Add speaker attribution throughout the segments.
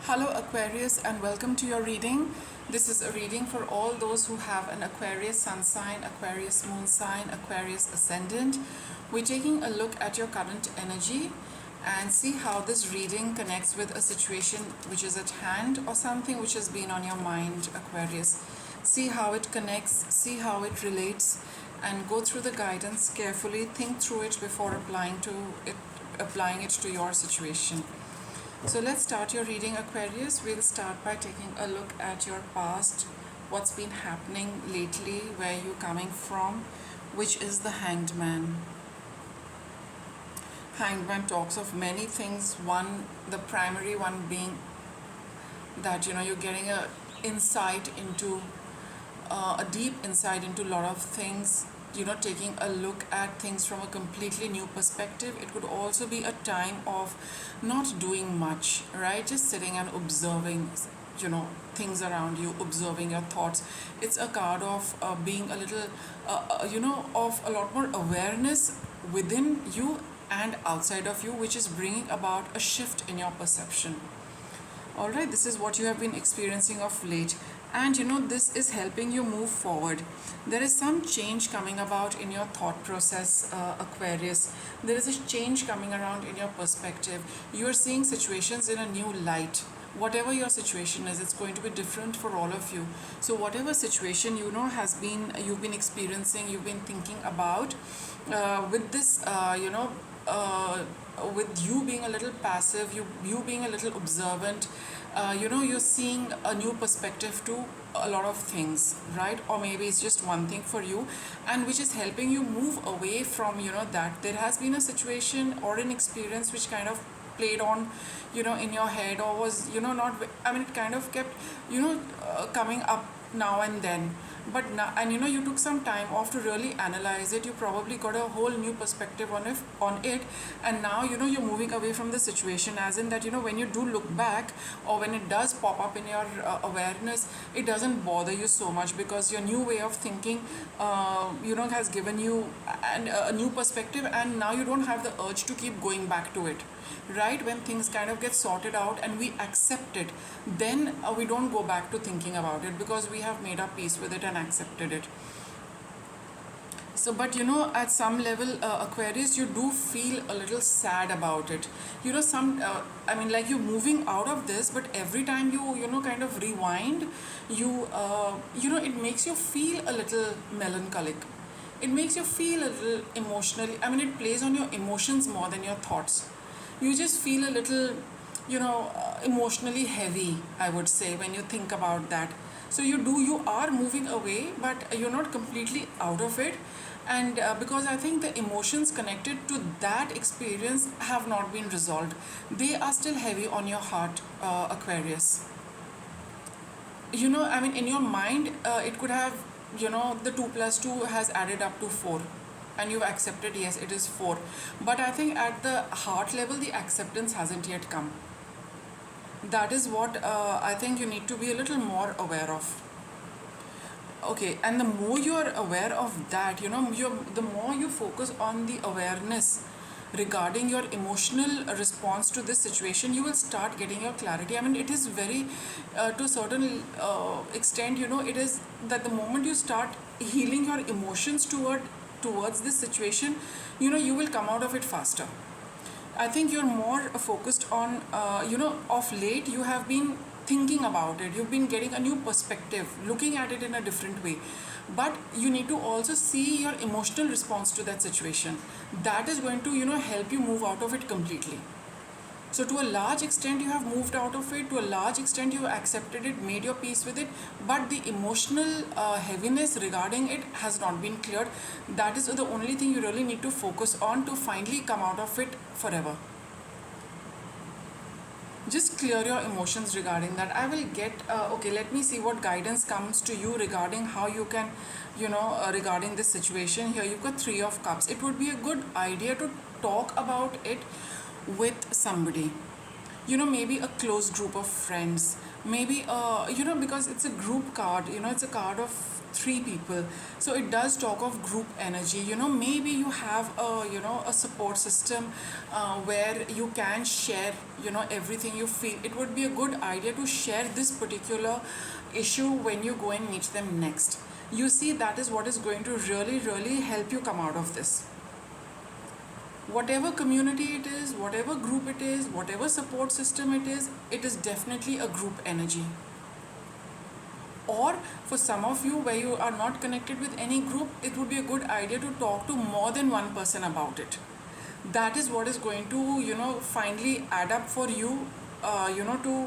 Speaker 1: Hello Aquarius, and welcome to your reading. This is a reading for all those who have an Aquarius sun sign, Aquarius moon sign, Aquarius ascendant. We're taking a look at your current energy and see how this reading connects with a situation which is at hand or something which has been on your mind, Aquarius. See how it connects, see how it relates, and go through the guidance carefully. Think through it before applying it to your situation. So let's start your reading, Aquarius. We'll start by taking a look at your past, what's been happening lately, where you're coming from, which is the Hanged Man. Hanged Man talks of many things. One, the primary one being that you're getting a deep insight into a lot of things, taking a look at things from a completely new perspective. It could also be a time of not doing much, right? Just sitting and observing, things around you, observing your thoughts. It's a card of being a little, of a lot more awareness within you and outside of you, which is bringing about a shift in your perception. All right, this is what you have been experiencing of late, and this is helping you move forward. There is some change coming about in your thought process, Aquarius. There is a change coming around in your perspective. You are seeing situations in a new light. Whatever your situation is, it's going to be different for all of you. So whatever situation you've been experiencing, you've been thinking about, with this with you being a little passive, you being a little observant, you're seeing a new perspective to a lot of things, right? Or maybe it's just one thing for you, and which is helping you move away from that there has been a situation or an experience which kind of played on in your head, or was not, I mean, it kind of kept coming up now and then. But now, and you took some time off to really analyze it. You probably got a whole new perspective on it, and now you're moving away from the situation, as in that when you do look back, or when it does pop up in your awareness, it doesn't bother you so much, because your new way of thinking has given you a new perspective, and now you don't have the urge to keep going back to it, right? When things kind of get sorted out and we accept it, then we don't go back to thinking about it, because we have made our peace with it and accepted it. So, but at some level, Aquarius, you do feel a little sad about it. Like you're moving out of this, but every time you kind of rewind, it makes you feel a little melancholic. It makes you feel a little emotionally. I mean, it plays on your emotions more than your thoughts. You just feel a little, emotionally heavy, I would say, when you think about that. So you are moving away, but you're not completely out of it. And because I think the emotions connected to that experience have not been resolved, they are still heavy on your heart, Aquarius. In your mind, it could have, the 2 plus 2 has added up to 4, and you've accepted, yes, it is 4. But I think at the heart level, the acceptance hasn't yet come. That is what I think you need to be a little more aware of. Okay, and the more you are aware of that, the more you focus on the awareness regarding your emotional response to this situation, you will start getting your clarity. I mean, it is very, to a certain extent, it is that the moment you start healing your emotions towards this situation, you will come out of it faster. I think you're more focused on, of late you have been thinking about it. You've been getting a new perspective, looking at it in a different way. But you need to also see your emotional response to that situation. That is going to, help you move out of it completely. So to a large extent, you have moved out of it. To a large extent, you accepted it, made your peace with it. But the emotional heaviness regarding it has not been cleared. That is the only thing you really need to focus on to finally come out of it forever. Just clear your emotions regarding that. I will get, okay, let me see what guidance comes to you regarding how you can, regarding this situation. Here you've got 3 of Cups. It would be a good idea to talk about it with somebody. maybe a close group of friends, maybe because it's a group card, it's a card of three people, so it does talk of group energy. Maybe you have a support system where you can share everything you feel. It would be a good idea to share this particular issue when you go and meet them next. You see, that is what is going to really really help you come out of this. Whatever community it is, whatever group it is, whatever support system it is definitely a group energy. Or for some of you where you are not connected with any group, it would be a good idea to talk to more than one person about it. That is what is going to finally add up for you, to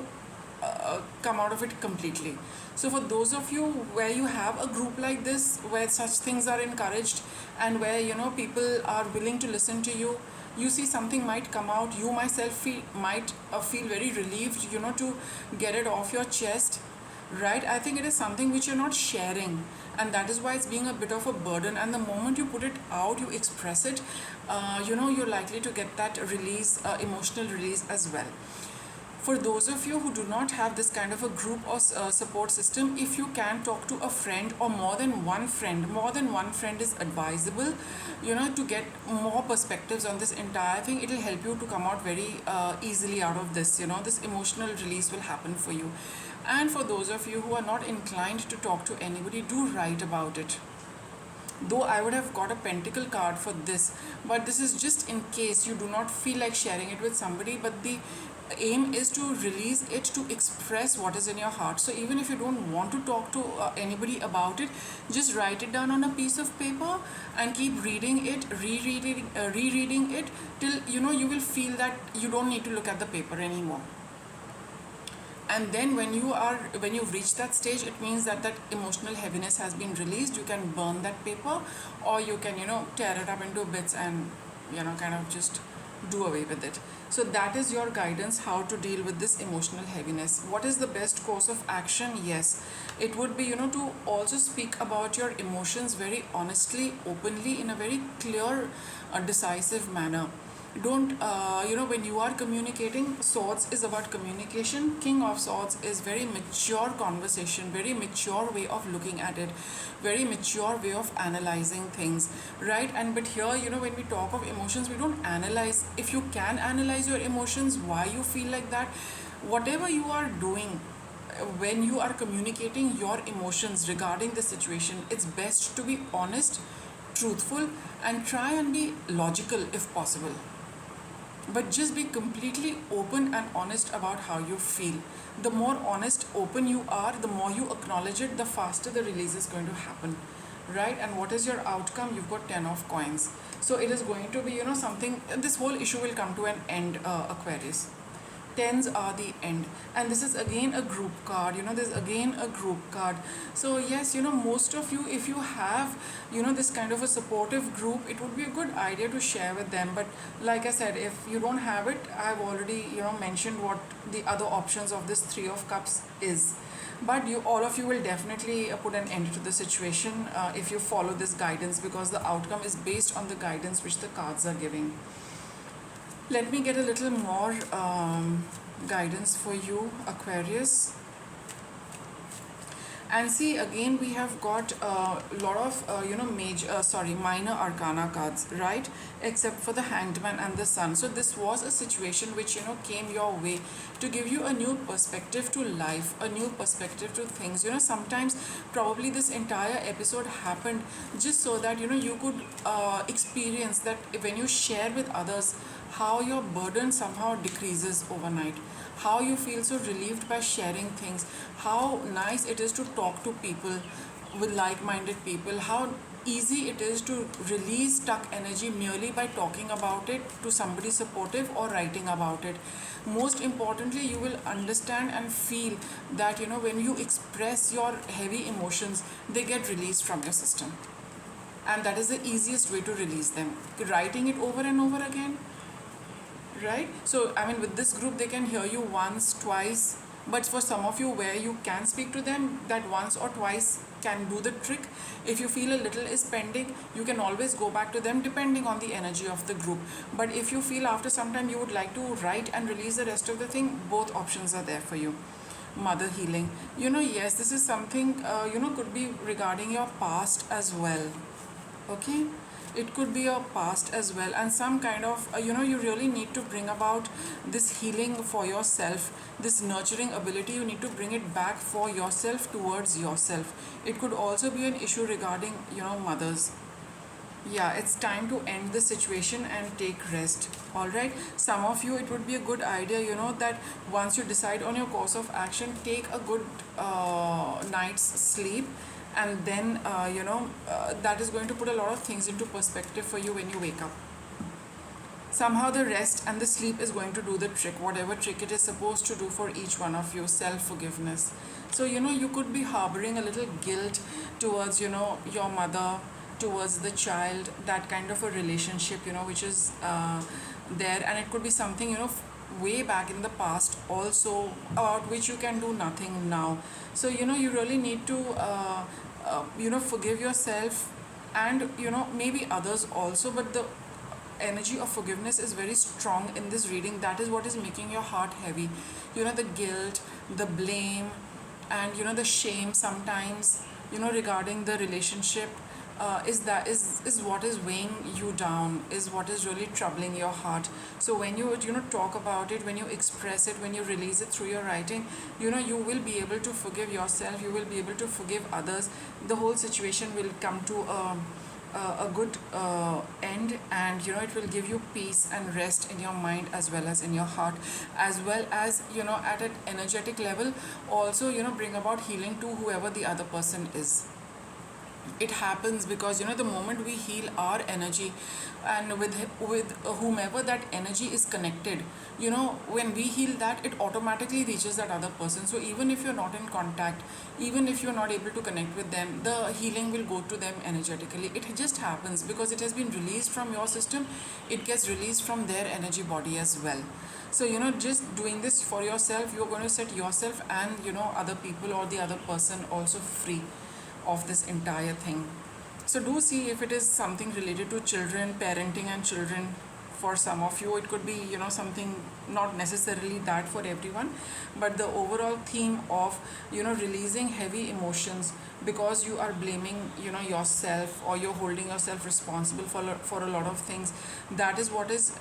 Speaker 1: come out of it completely. So for those of you where you have a group like this, where such things are encouraged, and where people are willing to listen to you, you see something might come out. You myself might feel very relieved, to get it off your chest, right? I think it is something which you're not sharing, and that is why it's being a bit of a burden. And the moment you put it out, you express it, you're likely to get that release, emotional release as well. For those of you who do not have this kind of a group or support system, if you can talk to a friend or more than one friend is advisable, to get more perspectives on this entire thing. It will help you to come out very easily out of this. This emotional release will happen for you. And for those of you who are not inclined to talk to anybody, do write about it. Though I would have got a pentacle card for this, but this is just in case you do not feel like sharing it with somebody. But the aim is to release it, to express what is in your heart. So even if you don't want to talk to anybody about it, just write it down on a piece of paper and keep reading it, rereading it, till you will feel that you don't need to look at the paper anymore. And then when you've reached that stage, it means that that emotional heaviness has been released. You can burn that paper, or you can tear it up into bits and kind of just do away with it. So that is your guidance, how to deal with this emotional heaviness. What is the best course of action? Yes, it would be to also speak about your emotions very honestly, openly, in a very clear, decisive manner. Don't when you are communicating, swords is about communication, king of swords is very mature conversation, very mature way of looking at it, very mature way of analyzing things, right? And but here, when we talk of emotions, we don't analyze. If you can analyze your emotions, why you feel like that, whatever you are doing, when you are communicating your emotions regarding the situation, it's best to be honest, truthful, and try and be logical if possible. But just be completely open and honest about how you feel. The more honest, open you are, the more you acknowledge it, the faster the release is going to happen, right? And what is your outcome? You've got 10 of coins. So it is going to be, something, this whole issue will come to an end, Aquarius. Tens are the end, and this is again a group card. There's again a group card. So yes, most of you, if you have this kind of a supportive group, it would be a good idea to share with them. But like I said, if you don't have it, I've already mentioned what the other options of this Three of Cups is. But all of you will definitely put an end to the situation if you follow this guidance, because the outcome is based on the guidance which the cards are giving. Let me get a little more guidance for you, Aquarius. And see, again, we have got a lot of minor arcana cards, right? Except for the Hanged Man and the Sun. So this was a situation which came your way to give you a new perspective to life, a new perspective to things. Sometimes probably this entire episode happened just so that you could experience that when you share with others, how your burden somehow decreases overnight, how you feel so relieved by sharing things, how nice it is to talk to people with like-minded people, how easy it is to release stuck energy merely by talking about it to somebody supportive or writing about it. Most importantly, you will understand and feel that when you express your heavy emotions, they get released from your system, and that is the easiest way to release them. Writing it over and over again, right? So I mean, with this group, they can hear you once, twice, But for some of you where you can speak to them, that once or twice can do the trick. If you feel a little is pending, you can always go back to them depending on the energy of the group. But if you feel after some time you would like to write and release the rest of the thing, both options are there for you. Mother healing, yes, this is something could be regarding your past as well. Okay, it could be your past as well, and some kind of you really need to bring about this healing for yourself, this nurturing ability. You need to bring it back for yourself, towards yourself. It could also be an issue regarding mothers. Yeah, it's time to end the situation and take rest. All right, some of you, it would be a good idea, that once you decide on your course of action, take a good night's sleep, and then that is going to put a lot of things into perspective for you when you wake up. Somehow the rest and the sleep is going to do the trick, whatever trick it is supposed to do for each one of you. Self forgiveness. So you could be harboring a little guilt towards your mother, towards the child, that kind of a relationship which is there, and it could be something way back in the past also, about which you can do nothing now. So you really need to forgive yourself, and maybe others also, but the energy of forgiveness is very strong in this reading. That is what is making your heart heavy. The guilt, the blame, and the shame sometimes regarding the relationship, is what is weighing you down, is what is really troubling your heart. So when you talk about it, when you express it, when you release it through your writing, you will be able to forgive yourself, you will be able to forgive others. The whole situation will come to a good end, and it will give you peace and rest in your mind as well as in your heart, as well as at an energetic level also, bring about healing to whoever the other person is. It happens because the moment we heal our energy, and with whomever that energy is connected, when we heal that, it automatically reaches that other person. So even if you're not in contact, even if you're not able to connect with them, the healing will go to them energetically. It just happens because it has been released from your system, it gets released from their energy body as well. So just doing this for yourself, you're going to set yourself and other people or the other person also free of this entire thing. So do see if it is something related to children, parenting and children. For some of you, it could be something, not necessarily that for everyone, but the overall theme of releasing heavy emotions because you are blaming yourself, or you're holding yourself responsible for a lot of things. That is what is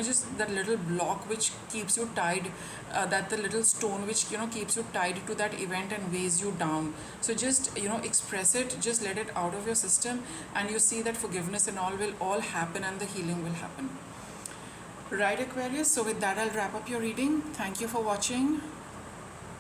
Speaker 1: just that little block which keeps you tied, that the little stone which keeps you tied to that event and weighs you down. So just express it, just let it out of your system, and you see that forgiveness and all will all happen, and the healing will happen. Right, Aquarius? So with that, I'll wrap up your reading. Thank you for watching.